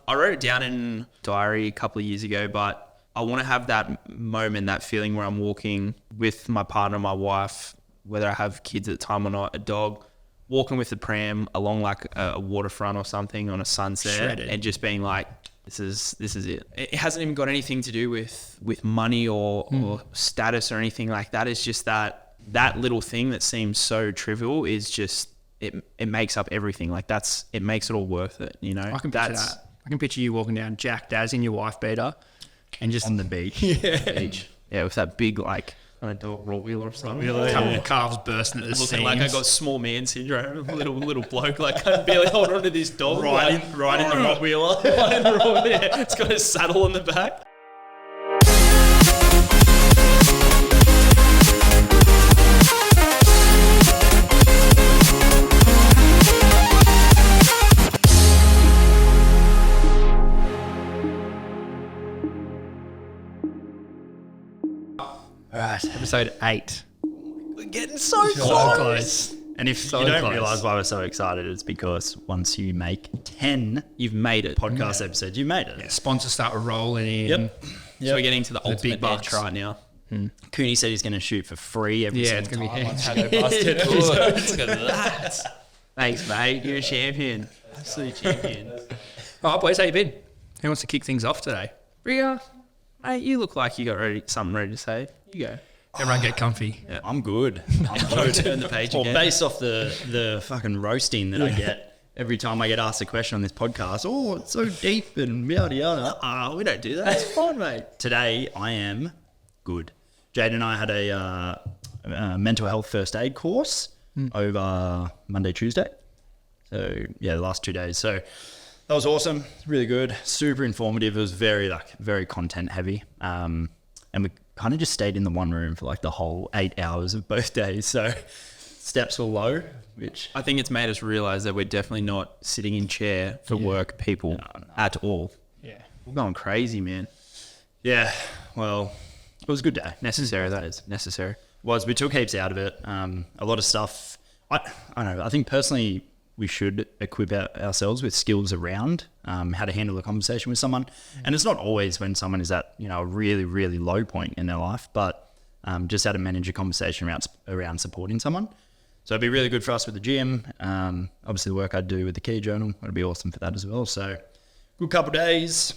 I wrote it down in diary a couple of years ago, but I want to have that moment, that feeling where I'm walking with my partner, my wife, whether I have kids at the time or not, a dog, walking with the pram along like a waterfront or something on a sunset. Shredded. And just being like, this is it. It hasn't even got anything to do with money or status or anything like that. It's just that little thing that seems so trivial is just, it makes up everything. Like it makes it all worth it, you know? I can picture that. I can picture you walking down Jack Daz in your wife beater and just on the beach. Yeah, with that big like, I don't know, raw wheel or something. Couple of calves bursting at the seams. Looking like I got small man syndrome. Little bloke, like I can barely hold on to this dog. Riding the Rottweiler. Yeah, it's got a saddle on the back. All right, episode 8. We're getting so close. And if you don't realise why we're so excited, it's because once you make 10 you've made it. Podcast episodes, you've made it. Yeah, sponsors start rolling in. Yep. So we're getting to the ultimate bench right now. Cooney said he's going to shoot for free every single time. Yeah, Once it's going to be Look at that. Thanks, mate. You're a champion. Absolute champion. All right, boys, how you been? Who wants to kick things off today? Ria, mate, you look like you got something ready to say. You go. Everyone get comfy. Yeah. I'm good. Turn the page well, again. based off the fucking roasting that I get every time I get asked a question on this podcast. Oh, it's so deep and yada yada. We don't do that. It's fine, mate. Today I am good. Jade and I had a mental health first aid course over Monday, Tuesday. So yeah, the last 2 days. So that was awesome. Really good. Super informative. It was very content heavy. And we kind of just stayed in the one room for like the whole 8 hours of both days. So steps were low, which I think it's made us realise that we're definitely not sitting in chair for work people at all. Yeah. We're going crazy, man. yeah, well, it was a good day. Necessary, that is. Necessary. Was we took heaps out of it. A lot of stuff. I don't know. I think personally we should equip ourselves with skills around how to handle a conversation with someone. And it's not always when someone is at a really, really low point in their life, but just how to manage a conversation around supporting someone. So it'd be really good for us with the gym. Obviously the work I do with the key journal, it'd be awesome for that as well. So good couple of days.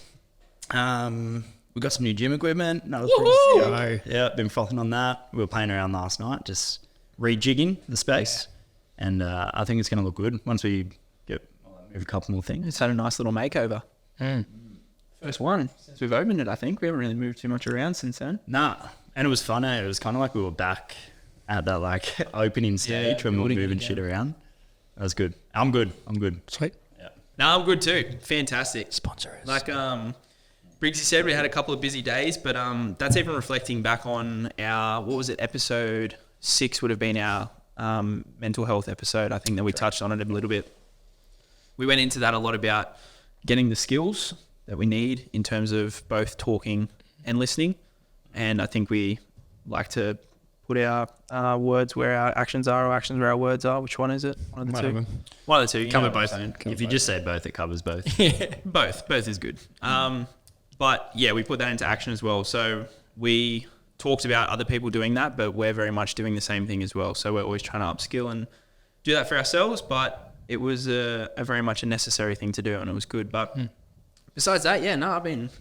We got some new gym equipment. That was pretty sick. Yeah, been frothing on that. We were playing around last night, just rejigging the space. And I think it's going to look good once we move a couple more things. It's had a nice little makeover. First one since we've opened it, I think. We haven't really moved too much around since then. Nah, and it was fun. It was kind of like we were back at that like opening stage when we were moving shit around. That was good. I'm good. Sweet. Yeah. No, I'm good too. Fantastic. Sponsor us. Like Briggsy said, we had a couple of busy days, but that's even reflecting back on our, what was it, episode 6 would have been our mental health episode. I think that we touched on it a little bit. We went into that a lot about getting the skills that we need in terms of both talking and listening. And I think we like to put our words where our actions are or actions where our words are. Which one is it? One of the two? One of the two. Cover both. If you just say both, it covers both. Both is good. But yeah, we put that into action as well. So we talked about other people doing that, but we're very much doing the same thing as well. So we're always trying to upskill and do that for ourselves, but it was a very much a necessary thing to do, and it was good. But besides that, I've been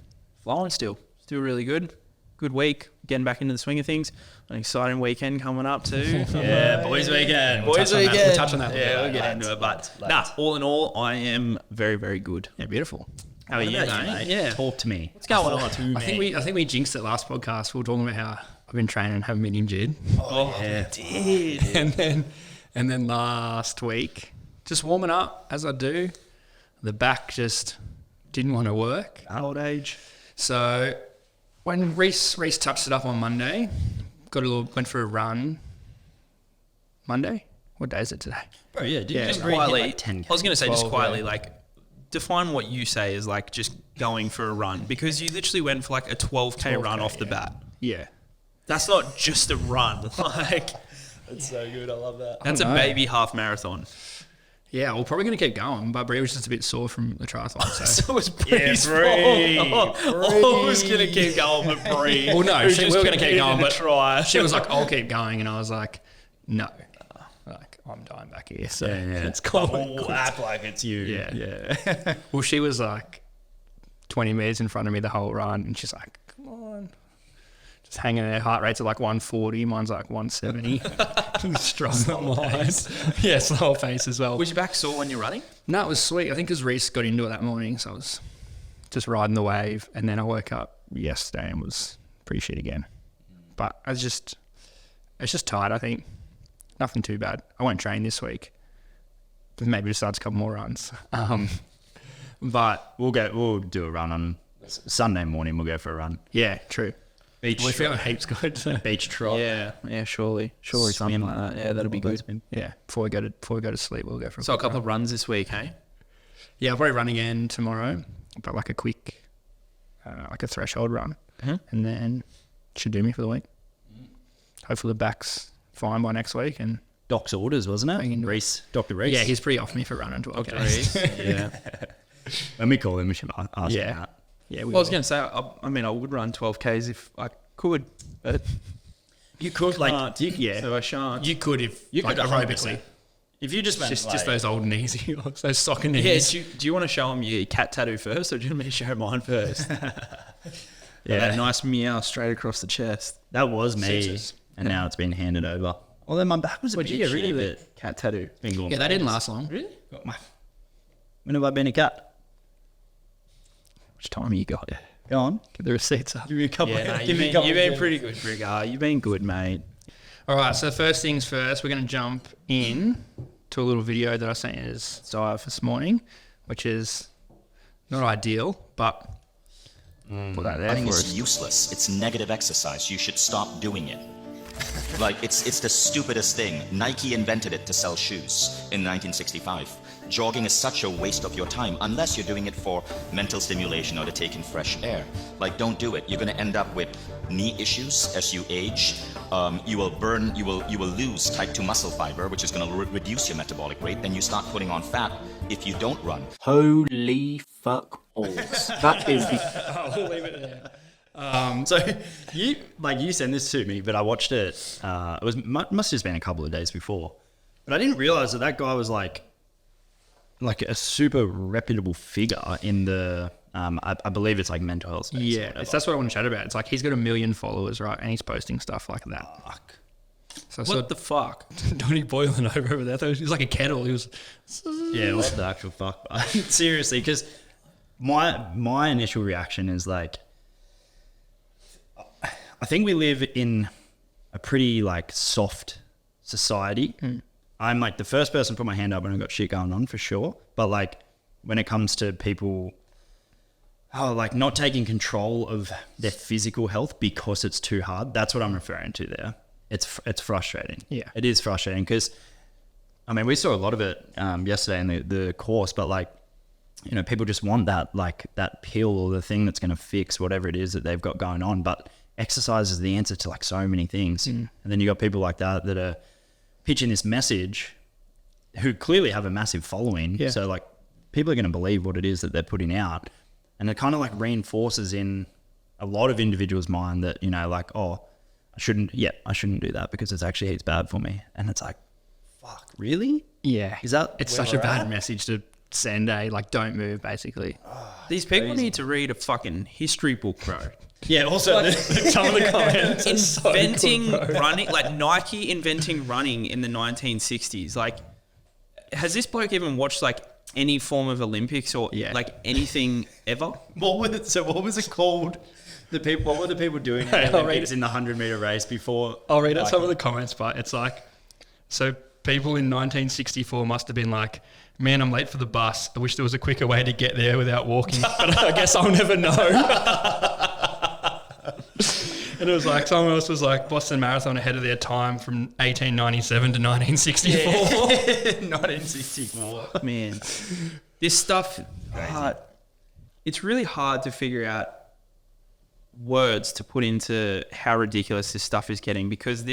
flowing still really good. Good week, getting back into the swing of things. An exciting weekend coming up too. Yeah, boys weekend. We'll touch on that. Yeah, we'll get into it. But all in all, I am very, very good. Yeah, beautiful. How are you, mate? Yeah. Talk to me. What's going on? I think we jinxed it last podcast. We were talking about how I've been training and haven't been injured. Oh, yeah. Did. And then last week, just warming up as I do, the back just didn't want to work. Old age. So when Reese touched it up on Monday, went for a run. Monday? What day is it today? Bro, yeah. Just quietly. Like 10K. I was going to say just quietly, like, define what you say as like just going for a run, because you literally went for like a 12K run off the bat. Yeah. That's not just a run. Like, That's so good. I love that. that's a baby half marathon. Yeah, we're probably going to keep going, but Brie was just a bit sore from the triathlon. So, So it was Bree's Brie. fault. I was going to keep going with Bree. well, no, we were going to keep going, but try. she was like, I'll keep going. And I was like, no. Like, I'm dying back here. So it's kind of We'll act like it's you. Yeah. Well, she was like 20 meters in front of me the whole run. And she's like, come on. Just hanging there. Heart rate's at like 140. Mine's like 170. Struggling line. Yes, the whole face as well. Was your back sore when you're running? No, it was sweet. I think because Reese got into it that morning. So I was just riding the wave. And then I woke up yesterday and was pretty shit again. But it's just tired, I think. Nothing too bad. I won't train this week. Maybe besides a couple more runs. But We'll do a run on Sunday morning. We'll go for a run. yeah, true. Beach We're feeling heaps good. So. beach trot. Yeah, surely something like that. Yeah, that'll be good. Yeah, before we go to sleep, we'll go for So a quick couple run. of runs this week, hey? Yeah, I'll probably run again tomorrow, but like a quick, like a threshold run, and then should do me for the week. Hopefully the back's fine by next week, and Doc's orders, wasn't it? Into Reese, Dr. Reese. yeah, he's pretty off me for running 12Ks. Yeah. When we call him, we should ask him that. Yeah, Well, I was going to say, I mean, I would run 12Ks if I could, but You could can't. yeah. So I shan't. You could if You like could aerobically. If you just went Just those old knees, those soccer knees. Yeah, do you want to show him your cat tattoo first, or do you want me to show mine first? Yeah. That nice meow straight across the chest. That was me, Scissors. and now it's been handed over. Although my back was a Where'd bit you get rid shitty, of but it? Cat tattoo. it's been going Yeah, that didn't last long. Really? When have I been a cat? Which time you got? Go on. Get the receipts up. Give me a couple. Yeah, no, give me a couple. you've been pretty good, Brigger. You've been good, mate. All right, so first things first, we're going to jump in to a little video that I sent you as dive this morning, which is not ideal, but put that there Running for is us. useless. It's negative exercise. You should stop doing it. Like, it's the stupidest thing. Nike invented it to sell shoes in 1965. Jogging is such a waste of your time unless you're doing it for mental stimulation or to take in fresh air. Like, don't do it. You're going to end up with knee issues as you age. You will lose type 2 muscle fiber, which is going to reduce your metabolic rate. Then you start putting on fat if you don't run. Holy fuck balls. That is the I'll leave it there. So you sent this to me, but I watched it. It was must have just been a couple of days before, but I didn't realize that guy was like a super reputable figure in the. I believe it's like mental health space. Yeah, that's what I want to chat about. It's like he's got 1 million followers, right? And he's posting stuff like that. Fuck. So I What the fuck? Donnie boiling over there. He was like a kettle. He was. Yeah, what the actual fuck? Seriously, because my initial reaction is like, I think we live in a pretty like soft society. I'm like the first person to put my hand up when I've got shit going on for sure. But like when it comes to people, like not taking control of their physical health because it's too hard. That's what I'm referring to there. It's frustrating. Yeah. It is frustrating because, I mean, we saw a lot of it yesterday in the course, but like, you know, people just want that pill or the thing that's going to fix whatever it is that they've got going on. But exercise is the answer to like so many things. And then you got people like that are pitching this message who clearly have a massive following. Yeah. So like people are going to believe what it is that they're putting out. And it kind of like reinforces in a lot of individuals' mind that, you know, like, oh, I shouldn't do that because it's bad for me. And it's like, fuck, really? Yeah. Is that It's where such a we're bad at? message to send, like, don't move, basically. These people need to read a fucking history book, bro. Yeah, also some of the comments. Inventing running, like Nike inventing running in the 1960s. Like, has this bloke even watched like any form of Olympics or like anything ever? What was it called? What were the people doing in the Olympics in the 100-meter race before? I'll read out some of the comments, but it's like, so people in 1964 must have been like, man, I'm late for the bus. I wish there was a quicker way to get there without walking, but I guess I'll never know. And it was like, someone else was like, Boston Marathon ahead of their time from 1897 to 1964. 1964. Man, this stuff, it's really hard to figure out words to put into how ridiculous this stuff is getting, because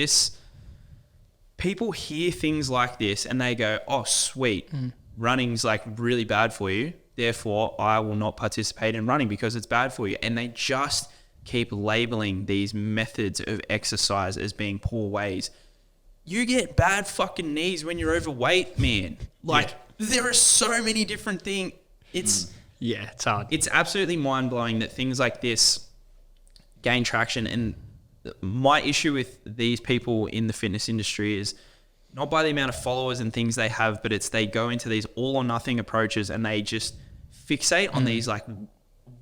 people hear things like this and they go, oh, sweet. running's like really bad for you. Therefore, I will not participate in running because it's bad for you. And they just keep labeling these methods of exercise as being poor ways. You get bad fucking knees when you're overweight, man. Like, there are so many different things. It's hard. It's absolutely mind-blowing that things like this gain traction. And my issue with these people in the fitness industry is not by the amount of followers and things they have, but it's they go into these all or nothing approaches and they just fixate on these like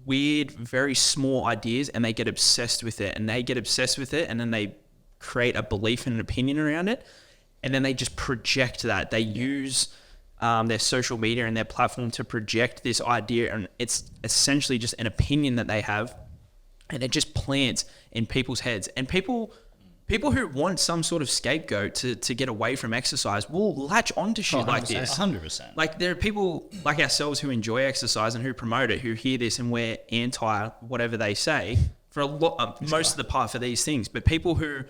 weird, very small ideas, and they get obsessed with it, and then they create a belief and an opinion around it, and then they just project that. They use their social media and their platform to project this idea, and it's essentially just an opinion that they have, and it just plants in people's heads. And people who want some sort of scapegoat to get away from exercise will latch onto shit like this. 100%. Like, there are people like ourselves who enjoy exercise and who promote it, who hear this and we're anti whatever they say for a lot, most of the part for these things. But people who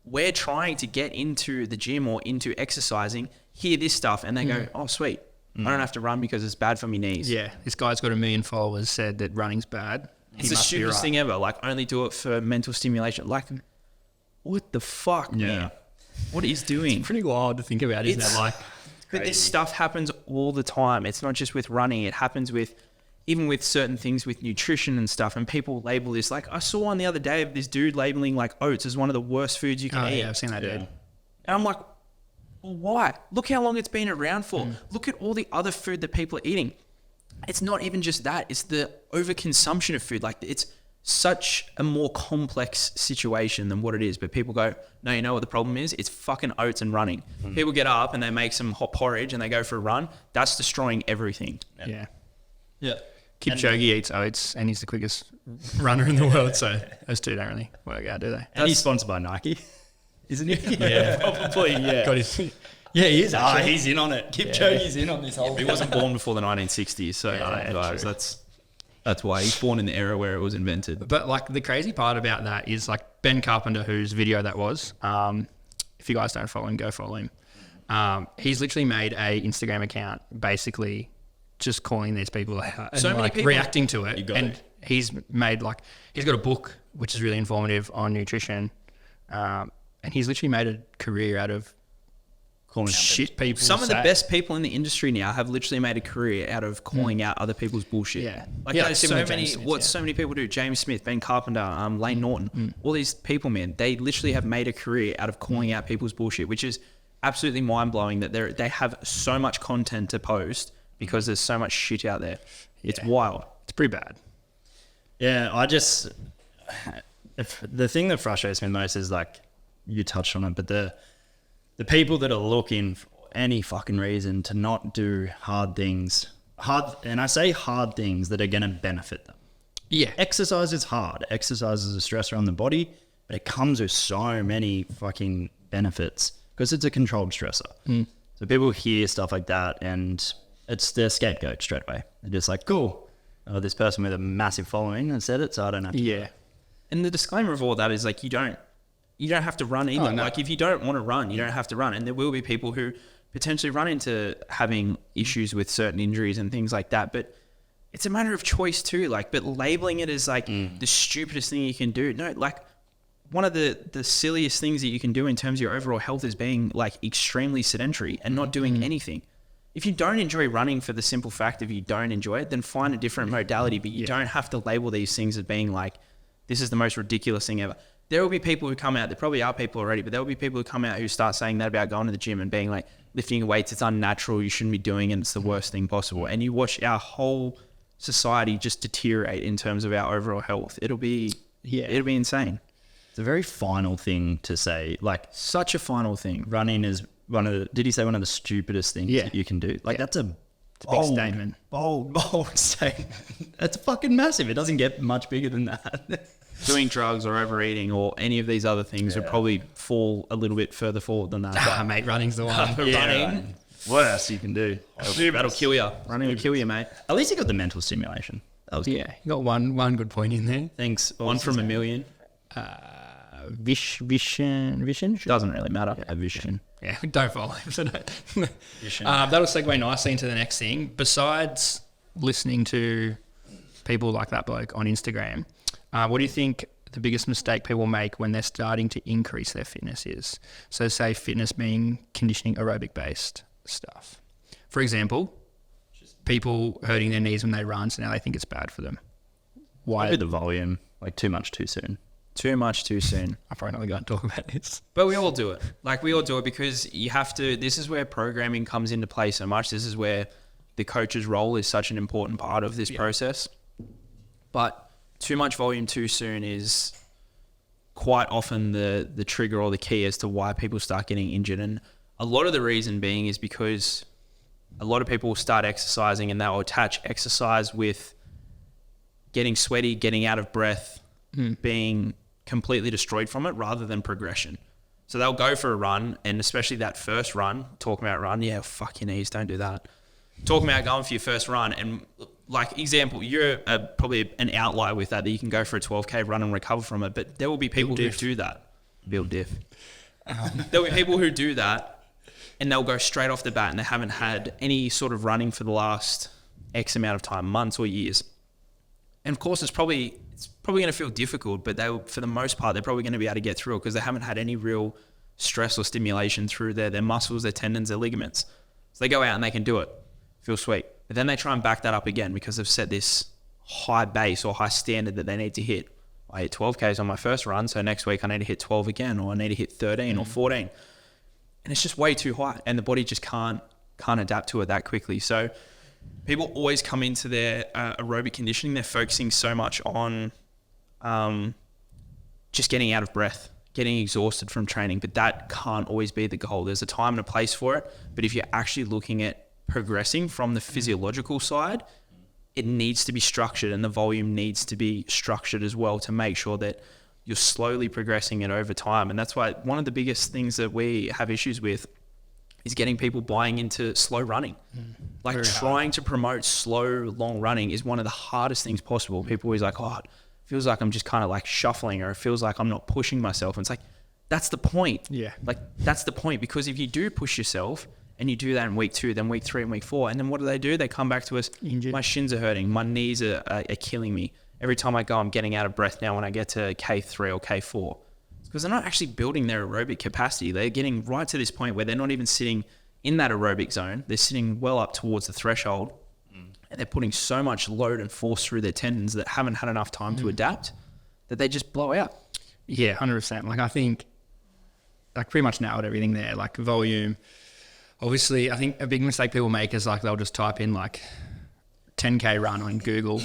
we're trying to get into the gym or into exercising hear this stuff and they go, oh, sweet. I don't have to run because it's bad for my knees. Yeah, this guy's got 1 million followers, said that running's bad. It's the stupidest thing ever. Like, only do it for mental stimulation. Like, what the fuck, man? What he's doing? Pretty wild to think about, isn't it? Like, but this stuff happens all the time. It's not just with running. It happens even with certain things with nutrition and stuff. And people label this. Like, I saw one the other day of this dude labeling like oats as one of the worst foods you can eat. Yeah, I've seen that dude. And I'm like, well, why? Look how long it's been around for. Look at all the other food that people are eating. It's not even just that. It's the overconsumption of food. Like, it's such a more complex situation than what it is. But people go, no, you know what the problem is? It's fucking oats and running. People get up and they make some hot porridge and they go for a run. That's destroying everything. Yeah. Yeah. Kipchoge eats oats and he's the quickest runner in the world. So those two don't really work out, do they? And he's sponsored by Nike, isn't he? Yeah. Probably, yeah. Got his, Yeah, he is. He's in on it. Kipchoge's in on this whole He wasn't born before the 1960s. So guys, that's why he's born in the era where it was invented. But like the crazy part about that is like Ben Carpenter, whose video that was. If you guys don't follow him, go follow him. He's literally made a Instagram account basically just calling these people out and So many like people- reacting to it. And he's made like, he's got a book which is really informative on nutrition. And he's literally made a career out of calling out shit people. Some of the say. best people in the industry now have literally made a career out of calling out other people's bullshit. Yeah. Like, Yeah, there's similar so to many, James Smith, what yeah. so many people do. James Smith, Ben Carpenter, Lane Norton, all these people, man, they literally have made a career out of calling out people's bullshit, which is absolutely mind blowing that they have so much content to post because there's so much shit out there. It's wild. It's pretty bad. Yeah, the thing that frustrates me most is like, you touched on it, but the people that are looking for any fucking reason to not do hard things, and I say hard things that are going to benefit them. Yeah. Exercise is hard. Exercise is a stressor on the body, but it comes with so many fucking benefits because it's a controlled stressor. So people hear stuff like that and it's their scapegoat straight away. They're just like, cool, this person with a massive following has said it, so I don't have to. Yeah. And the disclaimer of all that is like, you don't have to run either. Oh, no. Like, if you don't want to run, you don't have to run. And there will be people who potentially run into having issues with certain injuries and things like that. But it's a matter of choice too. Like, but labeling it as like the stupidest thing you can do. No, like, one of the silliest things that you can do in terms of your overall health is being like extremely sedentary and not doing anything. If you don't enjoy running for the simple fact of you don't enjoy it, then find a different modality. But you don't have to label these things as being like, this is the most ridiculous thing ever. There will be people who come out, there probably are people already, but there will be people who come out who start saying that about going to the gym and being like, lifting weights, it's unnatural, you shouldn't be doing it, it's the worst thing possible. And you watch our whole society just deteriorate in terms of our overall health. It'll be insane. It's a very final thing to say. Like, Such a final thing. running is one of the, did he say one of the stupidest things that you can do? Like, that's a big statement. Bold statement. That's fucking massive. It doesn't get much bigger than that. Doing drugs or overeating or any of these other things would probably fall a little bit further forward than that. Mate, running's the one. Running, What else you can do? that'll kill you. Running will kill you, mate. At least you got the mental stimulation. That was good. Yeah, you got one good point in there. Thanks. One from a million. Vision? Doesn't really matter. Vision. Yeah, don't follow him. So don't. Vision. That'll segue nicely into the next thing. Besides listening to people like that bloke on Instagram, what do you think the biggest mistake people make when they're starting to increase their fitness is? So say fitness being conditioning, aerobic based stuff. For example, people hurting their knees when they run, so now they think it's bad for them. Why? Maybe the volume, like too much too soon. Too much too soon. I'm probably not going to talk about this. But we all do it. Like, we all do it because you have to. This is where programming comes into play so much. This is where the coach's role is such an important part of this process. But too much volume too soon is quite often the trigger or the key as to why people start getting injured. And a lot of the reason being is because a lot of people start exercising and they'll attach exercise with getting sweaty, getting out of breath, being completely destroyed from it rather than progression. So they'll go for a run, and especially that first run, talking about run, yeah, fuck your knees, don't do that. Talking about going for your first run, and like example, you're probably an outlier with that you can go for a 12K run and recover from it, but there will be people who do that. Build diff. There'll be people who do that and they'll go straight off the bat and they haven't had any sort of running for the last X amount of time, months or years. And of course, it's probably going to feel difficult, but for the most part, they're probably going to be able to get through it because they haven't had any real stress or stimulation through their muscles, their tendons, their ligaments. So they go out and they can do it. Feel sweet. But then they try and back that up again because they've set this high base or high standard that they need to hit. I hit 12Ks on my first run, so next week I need to hit 12 again, or I need to hit 13 or 14. And it's just way too high, and the body just can't adapt to it that quickly. So people always come into their aerobic conditioning, they're focusing so much on just getting out of breath, getting exhausted from training, but that can't always be the goal. There's a time and a place for it, but if you're actually looking at progressing from the physiological side, it needs to be structured, and the volume needs to be structured as well to make sure that you're slowly progressing it over time. And that's why one of the biggest things that we have issues with is getting people buying into slow running. Like trying to promote slow, long running is one of the hardest things possible. People always like, oh, it feels like I'm just kind of like shuffling, or it feels like I'm not pushing myself. And it's like, that's the point. Yeah. Like that's the point, because if you do push yourself and you do that in week 2, then week 3 and week 4, and then what do? They come back to us, injured. My shins are hurting, my knees are killing me. Every time I go, I'm getting out of breath now when I get to K3 or K4. It's because they're not actually building their aerobic capacity. They're getting right to this point where they're not even sitting in that aerobic zone. They're sitting well up towards the threshold, and they're putting so much load and force through their tendons that haven't had enough time to adapt that they just blow out. Yeah, 100%. Like I think like pretty much nailed everything there. Like volume. Obviously, I think a big mistake people make is like they'll just type in like 10K run on Google,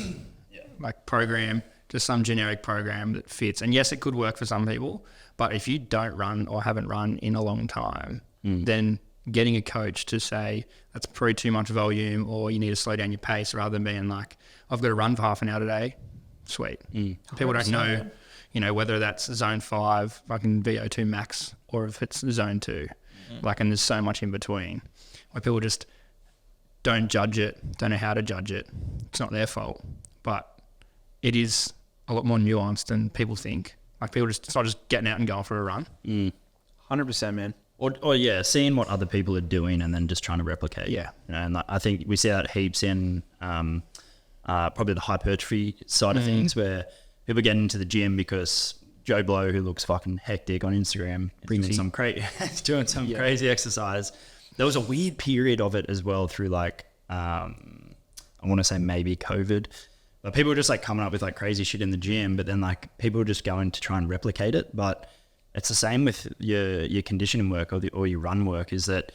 like program, just some generic program that fits. And yes, it could work for some people, but if you don't run or haven't run in a long time, then getting a coach to say that's probably too much volume, or you need to slow down your pace, rather than being like, I've got to run for half an hour today. Sweet. People don't know, whether that's zone 5, fucking VO2 max, or if it's zone 2. Like, and there's so much in between where people just don't judge it, don't know how to judge it. It's not their fault, but it is a lot more nuanced than people think. Like people just start just getting out and going for a run. 100%, man. Or yeah, seeing what other people are doing and then just trying to replicate. Yeah. And I think we see that heaps in probably the hypertrophy side of things, where people get into the gym because Joe Blow, who looks fucking hectic on Instagram, doing some crazy exercise. There was a weird period of it as well through like, I want to say maybe COVID, but people were just like coming up with like crazy shit in the gym, but then like people were just going to try and replicate it. But it's the same with your conditioning work or your run work, is that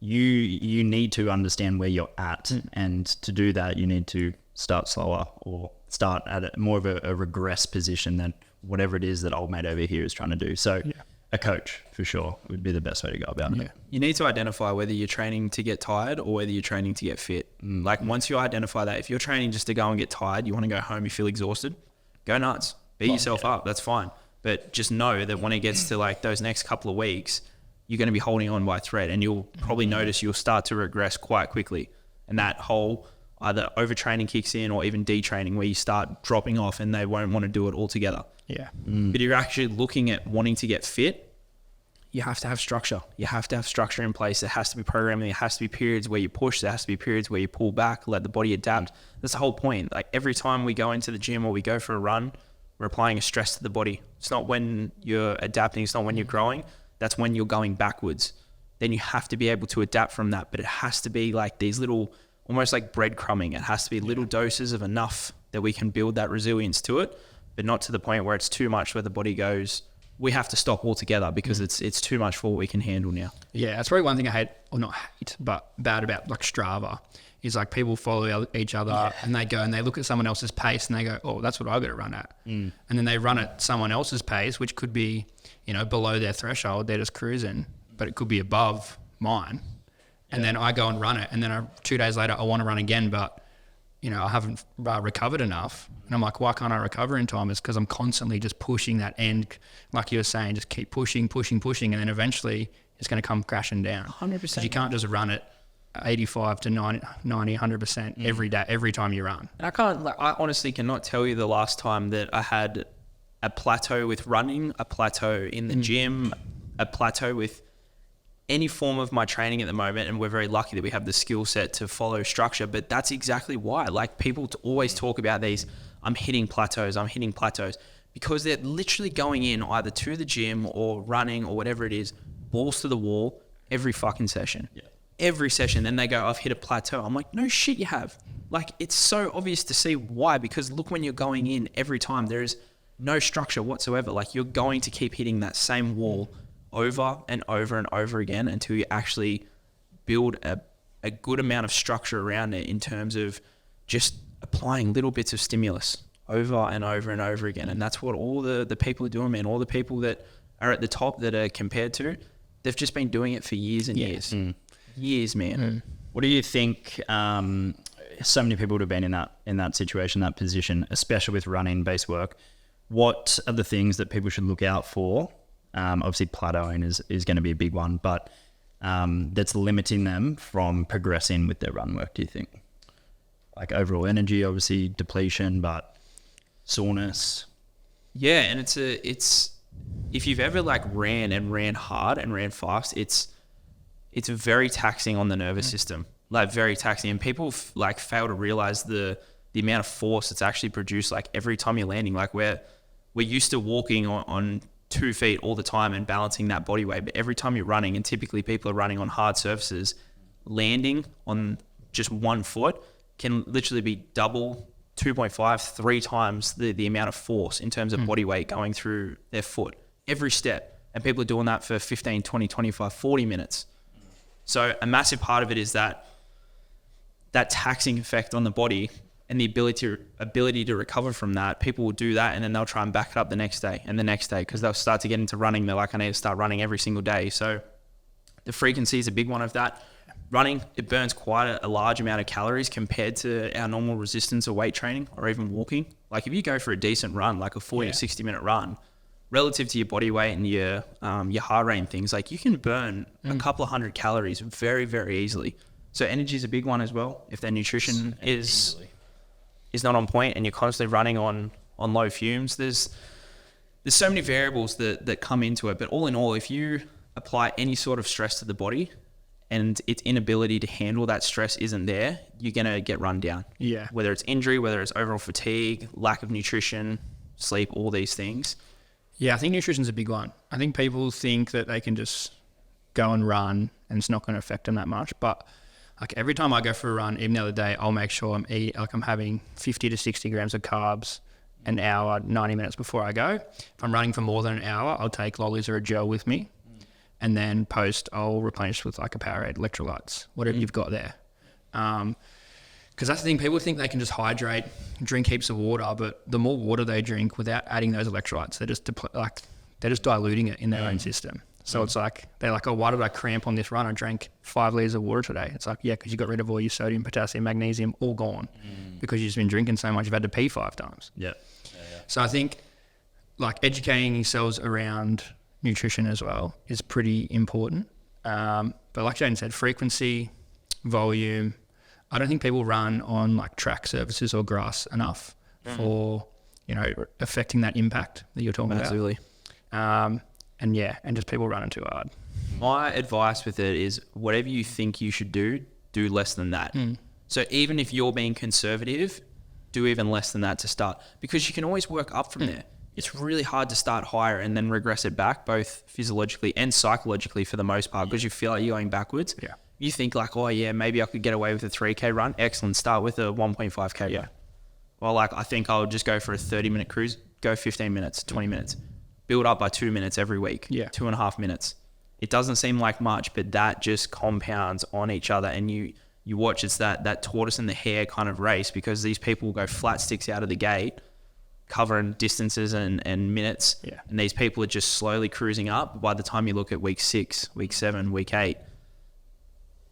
you need to understand where you're at, and to do that you need to start slower or start at more of a regress position than whatever it is that old mate over here is trying to do. So a coach for sure would be the best way to go about it. You need to identify whether you're training to get tired or whether you're training to get fit. Like once you identify that, if you're training just to go and get tired, you want to go home, you feel exhausted, go nuts, beat yourself up, that's fine. But just know that when it gets to like those next couple of weeks, you're going to be holding on by a thread, and you'll probably notice you'll start to regress quite quickly. And that whole, either overtraining kicks in or even detraining, where you start dropping off and they won't want to do it altogether. Yeah. But you're actually looking at wanting to get fit. You have to have structure. You have to have structure in place. There has to be programming. There has to be periods where you push. There has to be periods where you pull back, let the body adapt. That's the whole point. Like every time we go into the gym or we go for a run, we're applying a stress to the body. It's not when you're adapting. It's not when you're growing. That's when you're going backwards. Then you have to be able to adapt from that. But it has to be like these little, almost like breadcrumbing. It has to be little doses of enough that we can build that resilience to it, but not to the point where it's too much where the body goes, we have to stop altogether because it's too much for what we can handle now. Yeah, that's probably one thing I hate, or not hate, but bad about like Strava is like people follow each other and they go and they look at someone else's pace and they go, oh, that's what I've got to run at. And then they run at someone else's pace, which could be, you know, below their threshold. They're just cruising, but it could be above mine. And then I go and run it. And then 2 days later, I want to run again, but you know, I haven't recovered enough. And I'm like, why can't I recover in time? It's because I'm constantly just pushing that end. Like you were saying, just keep pushing. And then eventually it's going to come crashing down. 100%. You can't just run it 85 to 90, 100% every day, every time you run. And I honestly cannot tell you the last time that I had a plateau with running, a plateau in the gym, a plateau with any form of my training at the moment. And we're very lucky that we have the skill set to follow structure, but that's exactly why. Like people always talk about these, I'm hitting plateaus, because they're literally going in either to the gym or running or whatever it is, balls to the wall every fucking session. Yeah. Every session. Then they go, I've hit a plateau. I'm like, no shit you have. Like it's so obvious to see why, because look, when you're going in every time, there is no structure whatsoever. Like you're going to keep hitting that same wall over and over and over again until you actually build a good amount of structure around it in terms of just applying little bits of stimulus over and over and over again. And that's what all the people are doing, man. All the people that are at the top that are compared to, they've just been doing it for years and years. Years, man. What do you think? So many people would have been in that situation, that position, especially with running based work. What are the things that people should look out for? Obviously plateauing is going to be a big one, but that's limiting them from progressing with their run work, do you think? Like overall energy, obviously depletion, but soreness. Yeah, and it's if you've ever like ran hard and ran fast, it's very taxing on the nervous system, like very taxing. And people like fail to realize the amount of force that's actually produced like every time you're landing. Like we're used to walking on 2 feet all the time and balancing that body weight, but every time you're running, and typically people are running on hard surfaces, landing on just 1 foot can literally be double, 2.5, 3 times the amount of force in terms of body weight going through their foot every step. And people are doing that for 15, 20, 25, 40 minutes. So a massive part of it is that taxing effect on the body and the ability to recover from that. People will do that and then they'll try and back it up the next day and the next day, because they'll start to get into running. They're like, I need to start running every single day. So the frequency is a big one of that. Running, it burns quite a large amount of calories compared to our normal resistance or weight training or even walking. Like if you go for a decent run, like a 40 or 60 minute run, relative to your body weight and your heart rate and things, like you can burn a couple of 100 calories very, very easily. So energy is a big one as well. If their nutrition is not on point and you're constantly running on low fumes, there's so many variables that come into it. But all in all, if you apply any sort of stress to the body and its inability to handle that stress isn't there, you're going to get run down. Yeah. Whether it's injury, whether it's overall fatigue, lack of nutrition, sleep, all these things. Yeah, I think nutrition's a big one. I think people think that they can just go and run and it's not going to affect them that much. But like every time I go for a run, even the other day, I'll make sure I'm having 50 to 60 grams of carbs an hour, 90 minutes before I go. If I'm running for more than an hour, I'll take lollies or a gel with me. And then I'll replenish with like a Powerade, electrolytes, whatever you've got there. Because that's the thing, people think they can just hydrate, drink heaps of water, but the more water they drink without adding those electrolytes, they're just diluting it in their own system. So it's like, they're like, oh, why did I cramp on this run? I drank 5 liters of water today. It's like, yeah, because you got rid of all your sodium, potassium, magnesium, all gone. Because you've just been drinking so much, you've had to pee 5 times. Yeah. So I think like educating yourselves around nutrition as well is pretty important. But like Jaden said, frequency, volume, I don't think people run on like track surfaces or grass enough for, affecting that impact that you're talking Absolutely. about. And just people running too hard. My advice with it is whatever you think you should do less than that. So even if you're being conservative, do even less than that to start, because you can always work up from there. It's really hard to start higher and then regress it back, both physiologically and psychologically for the most part, because you feel like you're going backwards. Yeah. You think like, oh yeah, maybe I could get away with a 3K run. Excellent. Start with a 1.5K run. Well, like I think I'll just go for a 30-minute cruise, go 15 minutes, 20 minutes, build up by 2 minutes every week, 2.5 minutes. It doesn't seem like much, but that just compounds on each other. And you watch, it's that tortoise and the hare kind of race, because these people will go flat sticks out of the gate, covering distances and minutes. Yeah. And these people are just slowly cruising up. By the time you look at week 6, week 7, week 8,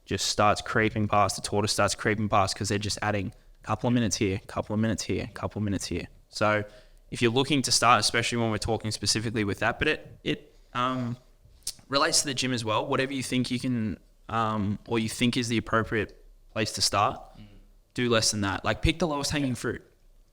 just starts creeping past. The tortoise starts creeping past because they're just adding a couple of minutes here, couple of minutes here, couple of minutes here. So if you're looking to start, especially when we're talking specifically with that, but it relates to the gym as well. Whatever you think you can, or you think is the appropriate place to start, do less than that. Like pick the lowest hanging fruit.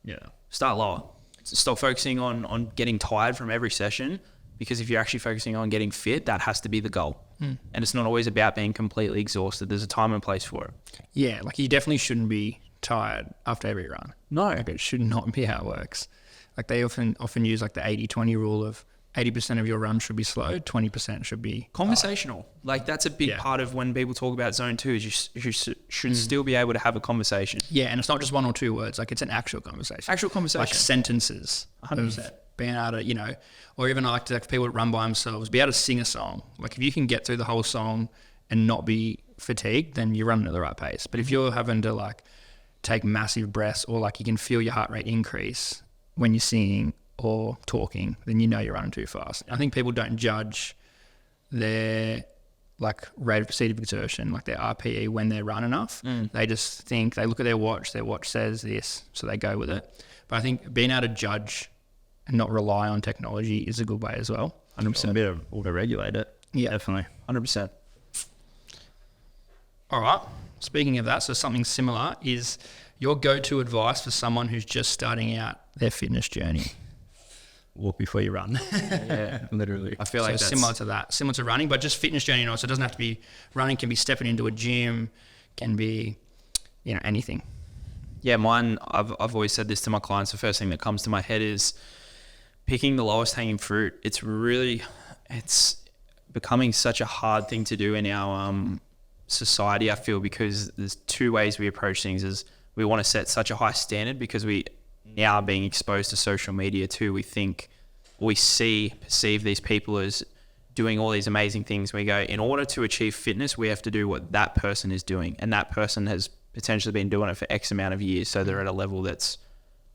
Yeah. Start lower. Stop focusing on getting tired from every session, because if you're actually focusing on getting fit, that has to be the goal. And it's not always about being completely exhausted. There's a time and place for it. Yeah, like you definitely shouldn't be tired after every run. No. Like it should not be how it works. Like they often use like the 80-20 rule of 80% of your run should be slow, 20% should be Conversational. Like that's a big part of when people talk about zone 2 is you should still be able to have a conversation. Yeah, and it's not just 1 or 2 words. Like it's an actual conversation. Actual conversation. Like sentences. 100%. Being able to, or even I like to, like people that run by themselves, be able to sing a song. Like if you can get through the whole song and not be fatigued, then you're running at the right pace. But if you're having to like take massive breaths, or like you can feel your heart rate increase when you're singing or talking, then you're running too fast. I think people don't judge their like rate of perceived exertion, like their RPE, when they run enough. They just think, they look at their watch says this, so they go with it. But I think being able to judge and not rely on technology is a good way as well. 100%. A bit of auto-regulate it. Yeah. Definitely. 100%. All right. Speaking of that, so something similar is your go-to advice for someone who's just starting out their fitness journey. Walk before you run. Yeah. Literally. I feel So like that's similar to that, similar to running, but just fitness journey. So it doesn't have to be running. Can be stepping into a gym, can be, anything. Yeah, mine, I've always said this to my clients. The first thing that comes to my head is picking the lowest hanging fruit. It's becoming such a hard thing to do in our society, I feel, because there's 2 ways we approach things. Is we want to set such a high standard because we now being exposed to social media too. We think, perceive these people as doing all these amazing things. We go, in order to achieve fitness, we have to do what that person is doing. And that person has potentially been doing it for X amount of years. So they're at a level that's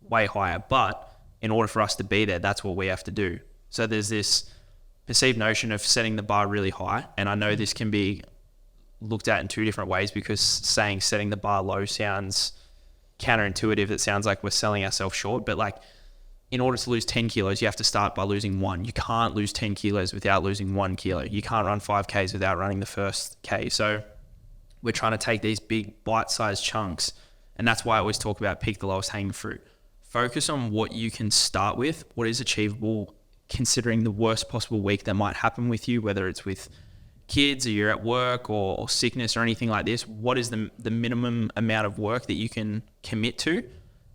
way higher. But in order for us to be there, that's what we have to do. So there's this perceived notion of setting the bar really high. And I know this can be looked at in 2 different ways, because saying setting the bar low sounds counterintuitive. It sounds like we're selling ourselves short. But like, in order to lose 10 kilos, you have to start by losing 1. You can't lose 10 kilos without losing 1 kilo. You can't run 5Ks without running the first K. So we're trying to take these big bite-sized chunks. And that's why I always talk about pick the lowest hanging fruit. Focus on what you can start with, what is achievable, considering the worst possible week that might happen with you, whether it's with kids or you're at work or sickness or anything like this. What is the minimum amount of work that you can commit to?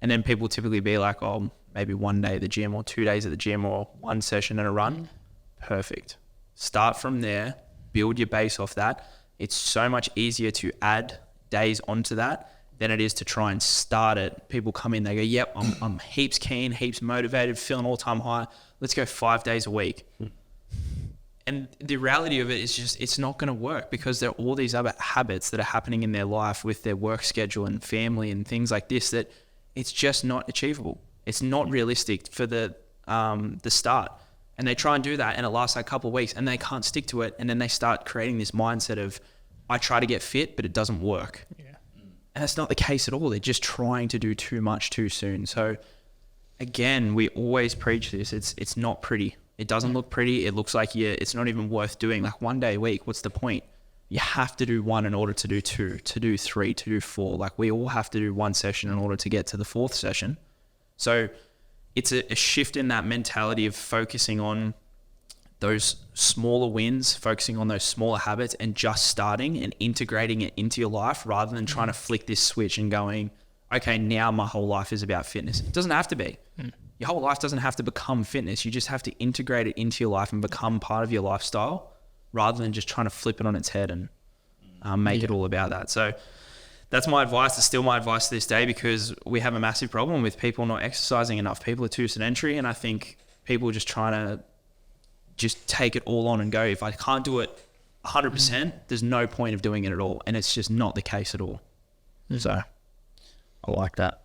And then people typically be like, oh, maybe 1 day at the gym or 2 days at the gym or 1 session and a run. Perfect. Start from there, build your base off that. It's so much easier to add days onto that than it is to try and start it. People come in, they go, yep, I'm heaps keen, heaps motivated, feeling all-time high. Let's go 5 days a week. And the reality of it is just, it's not going to work, because there are all these other habits that are happening in their life with their work schedule and family and things like this, that it's just not achievable. It's not realistic for the start. And they try and do that, and it lasts like a couple of weeks, and they can't stick to it. And then they start creating this mindset of, I try to get fit, but it doesn't work. Yeah. And that's not the case at all. They're just trying to do too much too soon. So again, we always preach this. It's not pretty. It doesn't look pretty. It looks like it's not even worth doing. Like 1 day a week, what's the point? you have to do one in order to do two, to do three, to do four. Like we all have to do one session in order to get to the fourth session. So it's a shift in that mentality of focusing on those smaller wins, focusing on those smaller habits and just starting and integrating it into your life rather than trying to flick this switch and going, okay, now my whole life is about fitness. It doesn't have to be. Your whole life doesn't have to become fitness. You just have to integrate it into your life and become part of your lifestyle rather than just trying to flip it on its head and make it all about that. So that's my advice. It's still my advice to this day because we have a massive problem with people not exercising enough. People are too sedentary, and I think people are just trying to just take it all on and go. If I can't do it 100%, there's no point of doing it at all. And it's just not the case at all. So I like that.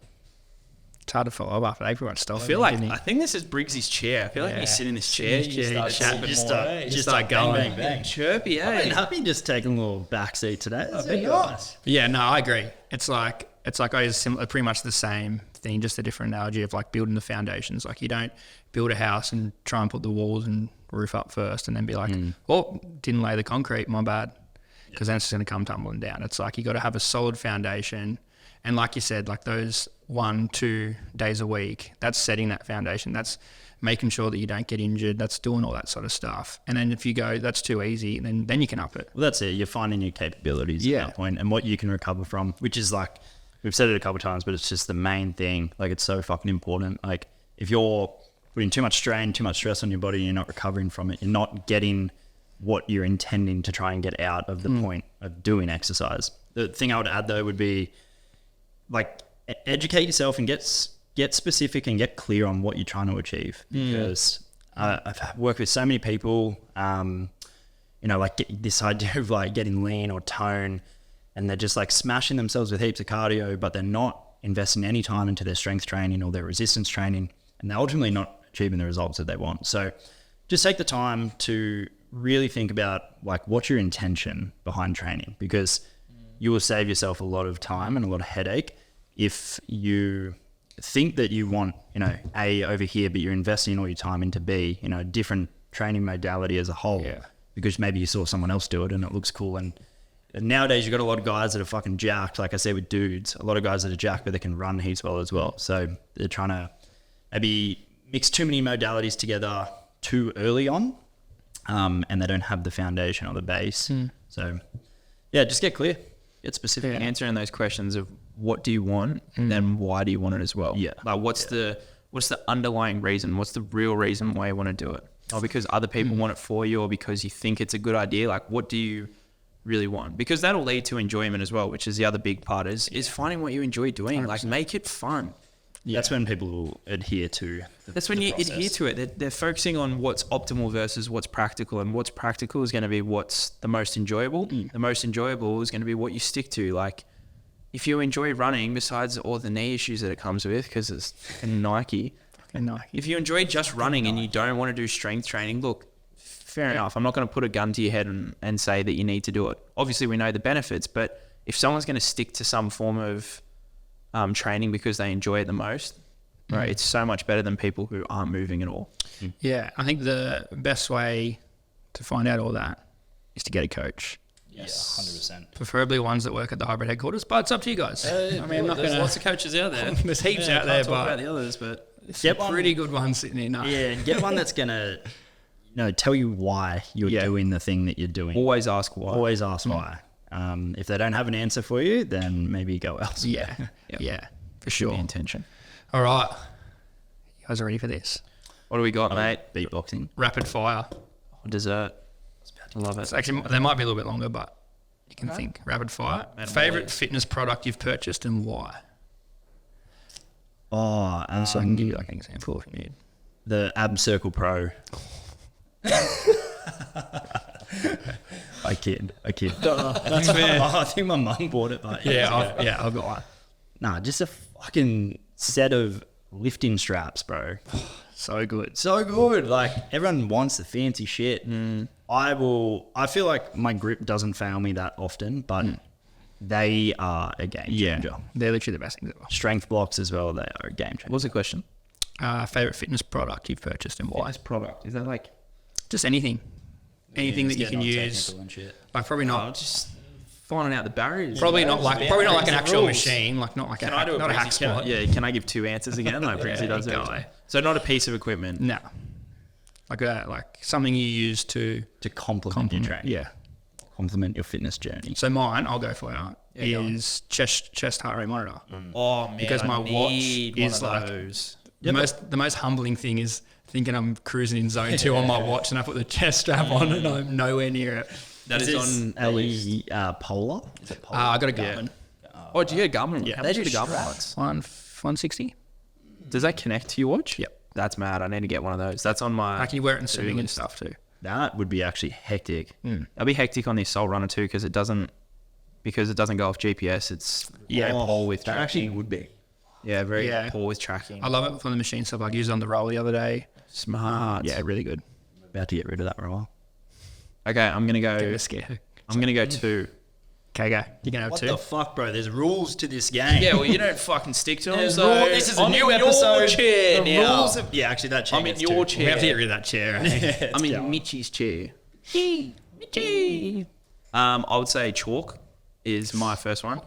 It's hard to follow up. Everyone stole I feel like, I think this is Briggsy's chair. I feel like when you sit in this chair, you start chatting just more. start, You start bang, going. bang, bang. Chirpy, I've been eh? happy just taking a little backseat today. It's been nice. Yeah, no, I agree. It's like I use pretty much the same thing, just a different analogy of like building the foundations. Like you don't build a house and try and put the walls and roof up first and then be like, well, didn't lay the concrete, my bad. Because then it's just going to come tumbling down. It's like you got to have a solid foundation. And like you said, like those 1-2 days a week, that's setting that foundation. That's making sure that you don't get injured. That's doing all that sort of stuff. And then if you go, that's too easy, then you can up it. Well, that's it. You're finding your capabilities at that point and what you can recover from, which is like, we've said it a couple of times, but it's just the main thing. Like it's so fucking important. Like if you're putting too much strain, too much stress on your body, and you're not recovering from it, you're not getting what you're intending to try and get out of the point of doing exercise. The thing I would add though would be like educate yourself and get specific and get clear on what you're trying to achieve. Because I've worked with so many people, like this idea of like getting lean or tone, and they're just like smashing themselves with heaps of cardio, but they're not investing any time into their strength training or their resistance training, and they're ultimately not achieving the results that they want. So just take the time to really think about like what's your intention behind training, because you will save yourself a lot of time and a lot of headache if you think that you want, A over here, but you're investing all your time into B, a different training modality as a whole, because maybe you saw someone else do it and it looks cool. And nowadays you've got a lot of guys that are fucking jacked, like I said with dudes, a lot of guys that are jacked, but they can run heaps well as well. So they're trying to maybe mix too many modalities together too early on, and they don't have the foundation or the base. So yeah, just get clear. Get specific. Answering those questions of what do you want and then why do you want it as well. Like what's the underlying reason? What's the real reason why you want to do it? Or because other people want it for you, or because you think it's a good idea? Like what do you really want? Because that'll lead to enjoyment as well, which is the other big part is finding what you enjoy doing. 100%. Like make it fun. That's when people will adhere to That's when you process. adhere to it. They're focusing on what's optimal versus what's practical, and what's practical is going to be what's the most enjoyable. The most enjoyable is going to be what you stick to. Like if you enjoy running, besides all the knee issues that it comes with because it's Nike, if you enjoy just running and you don't want to do strength training, look, fair enough. I'm not going to put a gun to your head and say that you need to do it. Obviously we know the benefits, but if someone's going to stick to some form of training because they enjoy it the most, right? It's so much better than people who aren't moving at all. Yeah, I think the best way to find out all that is to get a coach. Yes, 100%. Preferably ones that work at the hybrid headquarters, but it's up to you guys. I mean, I'm not there's gonna, lots of coaches out there. there's heaps out there, Talk but about the others, but get pretty good ones sitting in. Yeah, get one that's gonna, tell you why you're doing the thing that you're doing. always ask why. Always ask why. If they don't have an answer for you, then maybe go elsewhere. Yeah, for Should sure. be intention. All right, you guys are ready for this? What do we got, mate? Beatboxing. Rapid fire. Dessert. I love it. It's actually, they might be a little bit longer, but you can think. Rapid fire. Favorite fitness product you've purchased and why? Oh, So I can give you like an example if you need. the Ab Circle Pro. I kid. That's fair. I think my mum bought it. But I've got one. Nah, just a fucking set of lifting straps, bro. So good. So good. Like everyone wants the fancy shit. I feel like my grip doesn't fail me that often, but they are a game changer. They're literally the best things ever. Strength blocks as well, they are a game changer. What's the question? Favorite fitness product you've purchased and why? Product. Is that like Just anything. anything that you Getting can all use. technical and shit. Like probably not. Just finding out the barriers. Probably not like an actual rules. machine. Like not like Can I do not a hack squat. Yeah, can I give 2 answers again? Like Brixie does it. guy. So not a piece of equipment. No. Like something you use to To complement your training. Yeah. Complement your fitness journey. So mine, I'll go for it, go on. is chest heart rate monitor. Oh man, Because my watch is like those. the most humbling thing is thinking I'm cruising in zone 2 on my watch and I put the chest strap on and I'm nowhere near it. That is on LE Polar. Is it Polar? I got a Garmin. Oh, do you get a Garmin? Yeah. How They much do are the Garmin ones? 160. Does that connect to your watch? Yep. That's mad. I need to get one of those. That's on my. I can wear it in swimming and list. stuff too. That would be actually hectic. I'll be hectic on this Soul Runner too because it doesn't go off GPS. It's very poor with that tracking. actually would be. Yeah, very Yeah. poor with tracking. I love it from the machine stuff. Like used it on the roll the other day. Smart. Yeah, really good. About to get rid of that roll. Okay, I'm gonna go. Get scared. I'm gonna go 2. Okay, go. You can have What 2. the fuck, bro? There's rules to this game. Yeah, well, you don't fucking stick to them. There's So rules. This is a I'm new in episode. Your chair The now. rules of, yeah, actually, that chair I'm in gets your two. We have to chair. get rid of that chair. I think. I'm in Mitchie's chair. Mitchie. I would say chalk is my first one.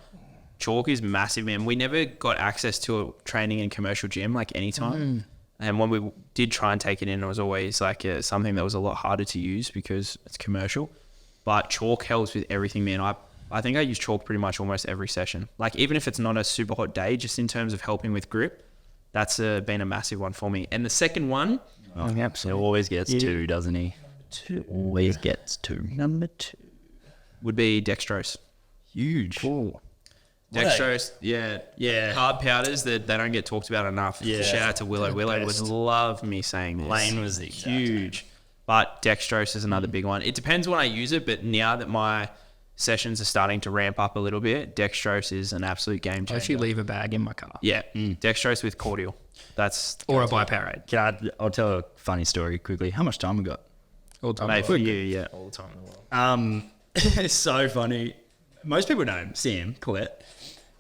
Chalk is massive, man. We never got access to a training in commercial gym like anytime. And when we did try and take it in, it was always like something that was a lot harder to use because it's commercial. But chalk helps with everything, man. I think I use chalk pretty much almost every session. Like even if it's not a super hot day, just in terms of helping with grip, that's been a massive one for me. And the second one, He always gets 2, doesn't he? 2. Always gets 2. Number 2. would be dextrose. Huge. Cool. Dextrose, yeah. Carb powders that they don't get talked about enough. Yeah. Shout out to Willow. Willow would love me saying this. Lane was the exact huge. But dextrose is another big one. It depends when I use it, but now that my sessions are starting to ramp up a little bit, dextrose is an absolute game I changer. actually leave a bag in my car. Yeah, dextrose with cordial. That's Or I buy a Powerade. I'll tell a funny story quickly. How much time we got? All the time. mate for you, yeah, all the time in the world. It's so funny. Most people know him, Sam, Colette.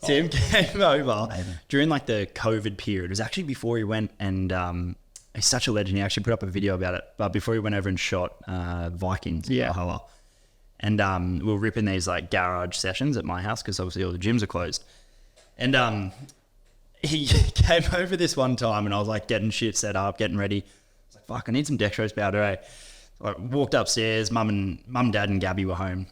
Sam came over during like the COVID period. It was actually before he went and he's such a legend. He actually put up a video about it. But before he went over and shot Vikings, Valhalla. And we were ripping these like garage sessions at my house because obviously all the gyms are closed. And he came over this one time and I was like getting shit set up, getting ready. I was like, fuck, I need some dextrose powder, eh? So I walked upstairs, mum, dad and Gabby were home.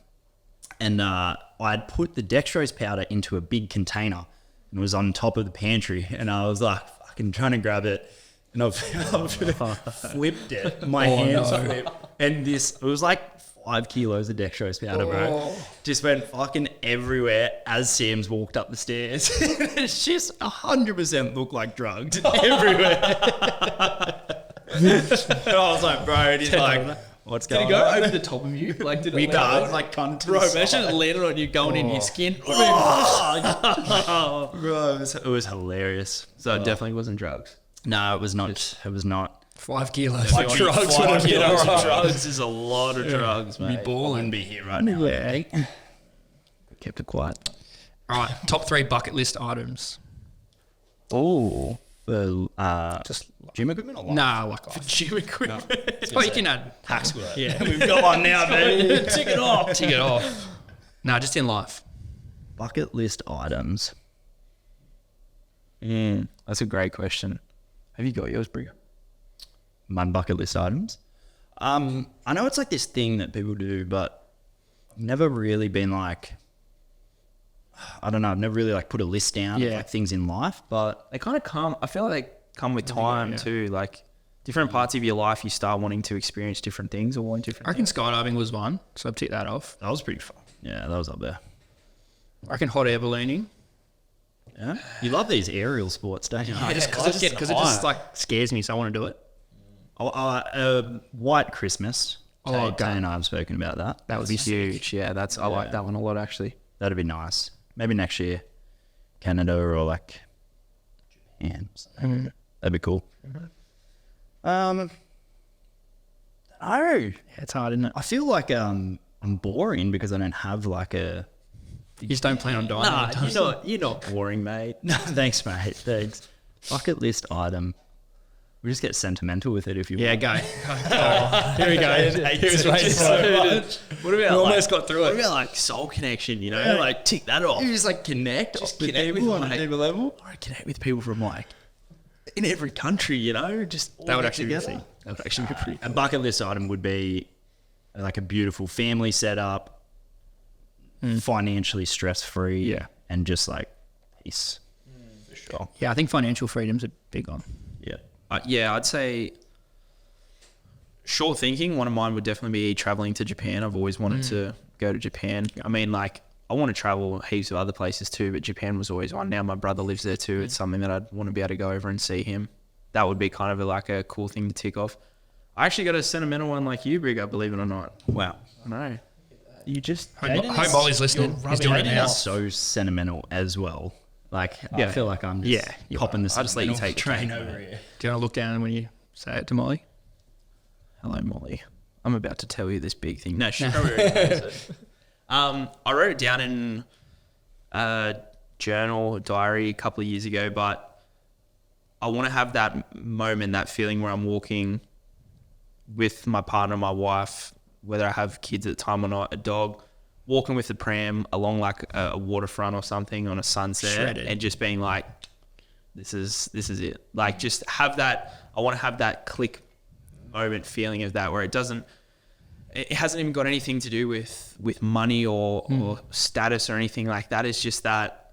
And I'd put the dextrose powder into a big container and it was on top of the pantry. And I was like fucking trying to grab it. And I've flipped it. My hands flipped. And it was like 5 kilos of dextrose powder, bro. Just went fucking everywhere as Sam's walked up the stairs. It's just 100% looked like drugged everywhere. And I was like, bro, and he's like, what's going on? Did it go over the top of you? Like, did it land I on- was like, cunt to Bro, the imagine side. it landed on you going in your skin. Bro, it was hilarious. So it definitely wasn't drugs. No, it was not. It was not. 5 kilos of Drugs, drugs. 5 kilos of drugs is a lot of drugs, Be mate. balling, be here right now. Kept it quiet. All right, top 3 bucket list items. Oh, well, Just gym equipment or what? nah, like Gym equipment. oh, you can add. Hack squat. Yeah, we've got one now, dude. Tick it off. Tick it off. Nah, just in life. Bucket list items. That's a great question. Have you got yours, Brig? My bucket list items. I know it's like this thing that people do, but I've never really been like, I don't know. I've never really like put a list down of Yeah. like things in life, but They kind of come. I feel like they come with time too. Like different parts of your life, you start wanting to experience different things or want different. I reckon skydiving was one, so I've ticked that off. that was pretty fun. Yeah, that was up there. I reckon hot air ballooning. Yeah, you love these aerial sports, don't you? Because it just like scares me, so I want to do it. White Christmas. Oh, Day and I have spoken about that. That would be huge. Yeah, I like that one a lot actually. That'd be nice. Maybe next year, Canada or like Japan. That'd be cool. Oh, Yeah, it's hard, isn't it? I feel like I'm boring because I don't have like a. You just don't plan on dying. anytime soon. You're not boring, mate. No, thanks, mate. Thanks. Bucket list item. We just get sentimental with it if you Yeah, want. go. Here we go. Here's waiting for it. What about We almost got through What it. about like soul connection? You know, like tick that off. You just like connect, Just with connect people with on a like- deeper level. I connect with people from like in every country. You know, just all That would get actually be together. sick. That would actually be pretty. A bucket list item would be like a beautiful family setup, financially stress free, Yeah. and just like peace. For sure. Yeah, I think financial freedom's a big one. Yeah. Yeah, I'd say short thinking. One of mine would definitely be traveling to Japan. I've always wanted to go to Japan. I mean, like, I want to travel heaps of other places too, but Japan was always one. Now my brother lives there too. It's something that I'd want to be able to go over and see him. That would be kind of like a cool thing to tick off. I actually got a sentimental one like you, Brig, believe it or not. Wow. I know. You just... Hope Ollie's listening. He's doing it Jaden now. is so sentimental as well. Like, I Yeah. feel like I'm just copping the I'll just let you sentimental take the train cake, over mate. here. Do you want to look down when you say it to Molly? Hello, Molly. I'm about to tell you this big thing. No, she probably already knows it. I wrote it down in a journal, a diary a couple of years ago, but I want to have that moment, that feeling where I'm walking with my partner, my wife, whether I have kids at the time or not, a dog, walking with the pram along like a waterfront or something on a sunset, Shredded. and just being like, this is it. Like, just have that. I want to have that click moment feeling of that, where it hasn't even got anything to do with money or status or anything like that. It's just that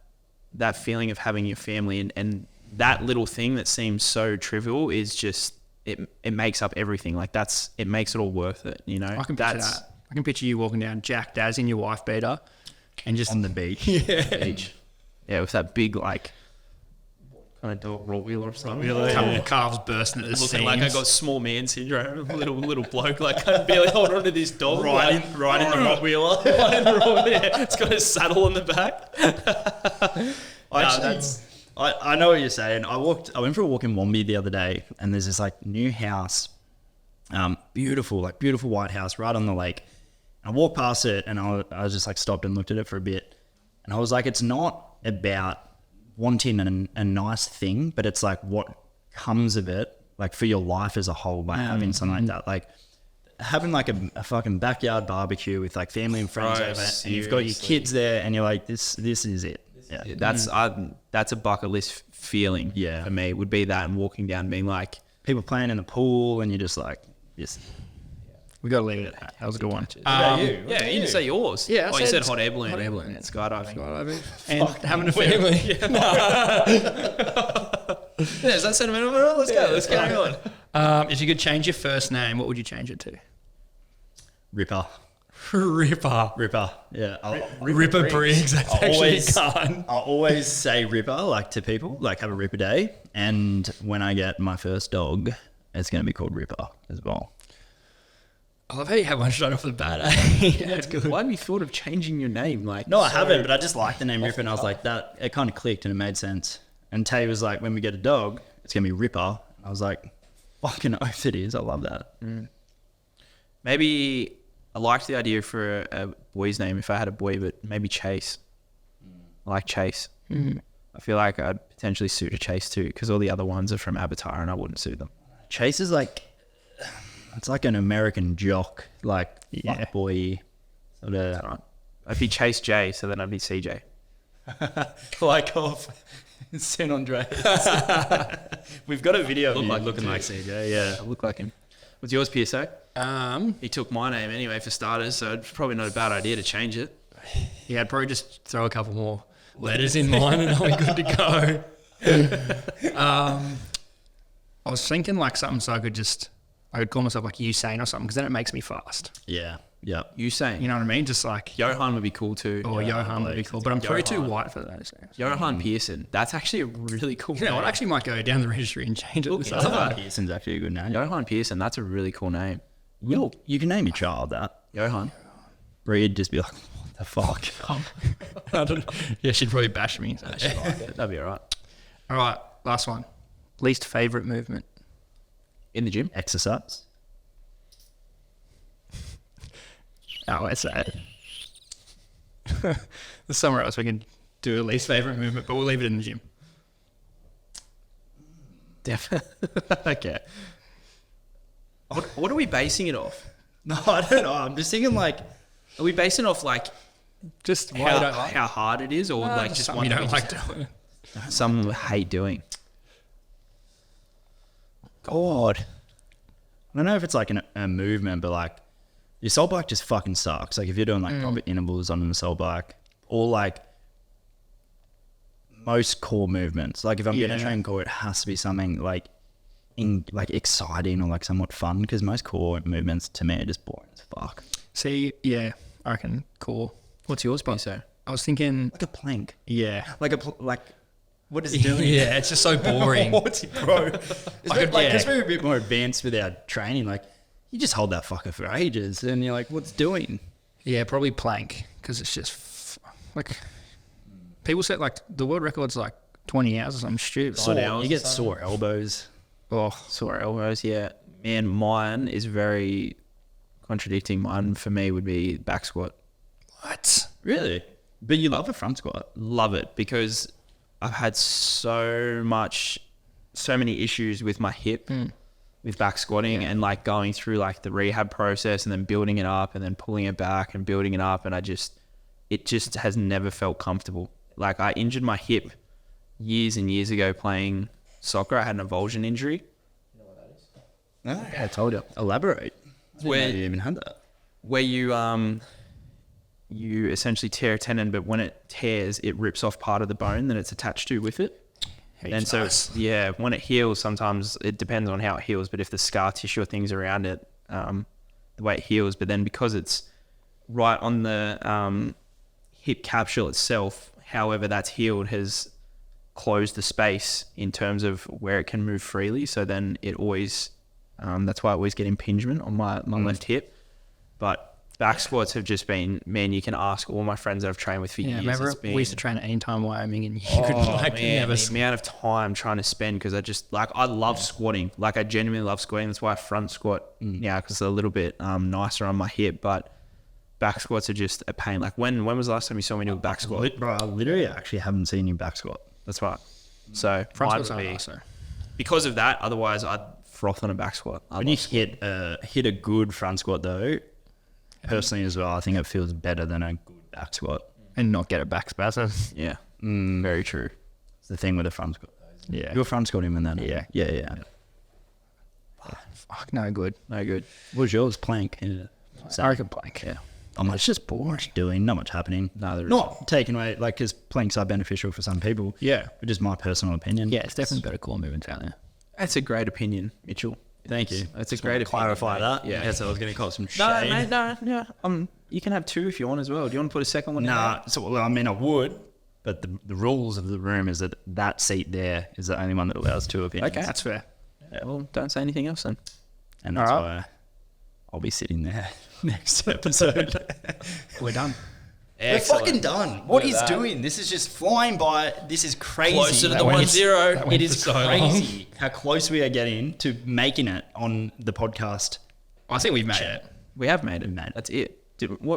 feeling of having your family, and that little thing that seems so trivial is just it makes up everything. Like, it makes it all worth it, you know. I can picture that. I can picture you walking down Jack Daz in your wife beater and just On the beach. beach. Yeah, with that big like kind of dog roll wheel or something. couple of calves bursting at the Looking seams. like I got small man syndrome, little bloke, like I can barely hold on to this dog. Riding the Rottweiler. Yeah, it's got a saddle on the back. I know what you're saying. I went for a walk in Wombi the other day, and there's this like new house, beautiful white house right on the lake. I walked past it, and I was just like stopped and looked at it for a bit, and I was like, it's not about wanting a nice thing, but it's like what comes of it, like for your life as a whole, by having something like that, like having like a fucking backyard barbecue with like family and friends Bro, over, and you've got your seriously. kids there, and you're like, this is it. Yeah. That's a bucket list feeling. Yeah. For me, would be that, and walking down, being like, People playing in the pool, and you're just like, yes. we got to leave it at that. That was a good one. yeah, you didn't say yours. Yeah, I you said said hot air balloon. hot air balloon. Yeah, skydiving. And having a family. Yeah, is that sentimental? Let's go. Let's carry on. If you could change your first name, what would you change it to? Ripper. Ripper. Yeah. Ripper Briggs. That's actually can't. I always say Ripper, like to people, like have a Ripper day. And when I get my first dog, it's going to be called Ripper as well. I love how you have one straight off the bat. Eh? That's good. Why have you thought of changing your name? Like, No, I haven't, but I just like the name Ripper, and I was like, that, it kind of clicked and it made sense. And Tay was like, when we get a dog, it's going to be Ripper. I was like, fucking oath it is. I love that. maybe I liked the idea for a boy's name if I had a boy, but maybe Chase. I like Chase. I feel like I'd potentially suit a Chase too, because all the other ones are from Avatar and I wouldn't suit them. Chase is like, it's like an American jock, like fuck boy. Sort of. Right. I'd be Chase J, so then I'd be CJ. Like of San Andreas. We've got a video of you looking like CJ, yeah. I look like him. What's yours, PSO? He took my name anyway for starters, so it's probably not a bad idea to change it. Yeah, I'd probably just throw a couple more letters in mine and I'll be good to go. I was thinking like something so I could call myself like Usain or something, because then it makes me fast. Yeah, yeah. Usain. You know what I mean? Just like, Johan would be cool too. or Johan would be cool, but I'm probably too white for that. So. Johan Pearson. That's actually a really cool You know name. what? I actually might go down the registry and change it. this into afternoon. Pearson's actually a good name. Johan Pearson, that's a really cool name. You can name your child that. Johan. Breed just be like, what the fuck? I don't know. Yeah, she'd probably bash me. So. That'd be alright. All right, last one. Least favourite movement? In the gym? Exercise. Oh, let's say it. There's somewhere else we can do a least favourite movement, but we'll leave it in the gym. Definitely. Okay. What are we basing it off? No, I don't know. I'm just thinking like, Are we basing it off like Just why you don't like how hard it is, or like just something one you that don't we like just- doing. some we hate doing? God. I don't know if it's like a movement, but like your assault bike just fucking sucks. Like if you're doing like proper intervals on an assault bike, or like most core movements. Like if I'm going to train core, it has to be something like like exciting or like somewhat fun, because most core movements to me are just boring as fuck. See, yeah, I reckon core. What's yours, Bob? So I was thinking, Like a plank. yeah. Like what is it doing? Yeah, it's just so boring. What's it, bro? It's could- like, yeah. because we're a bit more advanced with our training, like you just hold that fucker for ages and you're like, what's it doing? Yeah, probably plank, because it's just like people said like the world record's like 20 hours or something stupid. You get sore elbows. Oh, sore elbows, yeah. Man, mine is very contradicting. Mine for me would be back squat. what? Really? But you love a front squat. Love it because I've had so many issues with my hip with back squatting and like going through like the rehab process and then building it up and then pulling it back and building it up, and it just has never felt comfortable. Like I injured my hip years and years ago playing soccer. I had an avulsion injury. Yeah, I told you. Elaborate. Where you even had that? Where you essentially tear a tendon, but when it tears, it rips off part of the bone that it's attached to with it. And so, yeah, when it heals, sometimes it depends on how it heals, but if the scar tissue or things around it, the way it heals, but then because it's right on the hip capsule itself, however that's healed has closed the space in terms of where it can move freely. So then it always, that's why I always get impingement on my left hip. But back squats have just been, man, you can ask all my friends that I've trained with for Yeah, years. remember It's been, we used to train at Anytime Wyoming, and you could like man, never. the amount of time trying to spend, because I just like, I love squatting. Like I genuinely love squatting. That's why I front squat now, because it's a little bit nicer on my hip. But back squats are just a pain. Like when was the last time you saw me do a back squat? Bro, I literally actually haven't seen you back squat. That's right. So Front mine squats would are be nicer. because of that. Otherwise, I'd froth on a back squat. When you hit a good front squat though, personally as well, I think it feels better than a good back squat. And not get a back spasm. Yeah, very true. It's the thing with a front squat. Yeah. You're front squatting in that. Yeah. Yeah. Fuck, no good. No good. What was yours? Plank. Yeah. I reckon plank. Yeah. It's just boring. Much doing, not much happening. No, there not taking away, like, because planks are beneficial for some people. Yeah. But just my personal opinion. Yeah, it's definitely better core movements out there. That's a great opinion, Mitchell. Thank you. That's a great opinion. Clarify that. Yeah. Yes, I was going to call some No, shade. mate, no. You can have two if you want as well. Do you want to put a second one in Nah, so well, I mean, I would, but the rules of the room is that seat there is the only one that allows two opinions. Okay. That's fair. there? Well, don't say anything else then. And that's All why I'll be sitting there next episode. We're done. We're fucking done. What he's doing, this is just flying by. This is crazy. Closer to the went- 1-0. that went It is for so crazy how close we are getting to making it on the podcast. I think we've made it. We have made it. Made it. That's it.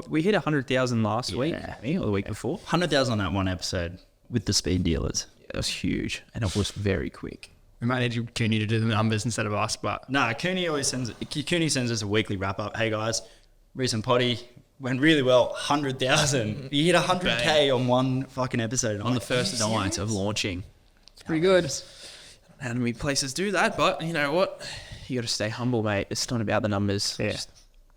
We hit 100,000 last week, Yeah. didn't we, or the week before. 100,000 on that one episode with the speed dealers. Yeah, that was huge, and it was very quick. We might need Cooney to do the numbers instead of us, but Nah, Cooney sends us a weekly wrap up. Hey guys, recent potty went really well. 100,000. You hit 100K on one fucking episode. On the first night of launching. it's pretty good. How many places do that? But you know what? You got to stay humble, mate. It's not about the numbers. Yeah.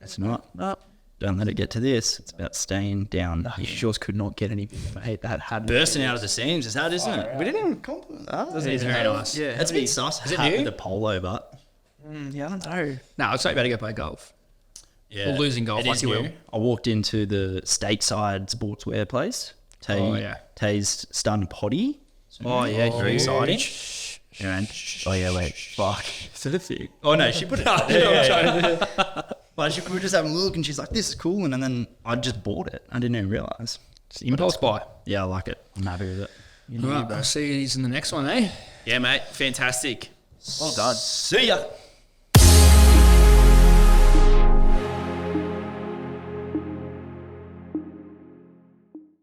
It's not. No, Don't let it get to this. It's about staying down. yours could not get any bigger, mate. That had Bursting out of the seams is that, isn't it? We didn't even compliment that. It is very nice. Yeah, It's a bit sus. it Hat new? with the polo, but Yeah, I don't know. No, I'd say you better go play golf. yeah, Or losing golf, it like is you new. will. I walked into the stateside sportswear place. Oh, yeah. Tay's starting potty. Oh yeah, Very exciting. Yeah, and- oh yeah, wait, fuck. Is that a thing? Oh no, she put it. But she we were just having a look, and she's like, "This is cool," and then I just bought it. I didn't even realize. Impulse buy. Yeah, I like it. I'm happy with it. Right, I'll see you in the next one, eh? Yeah, mate. Fantastic. Well done. See ya.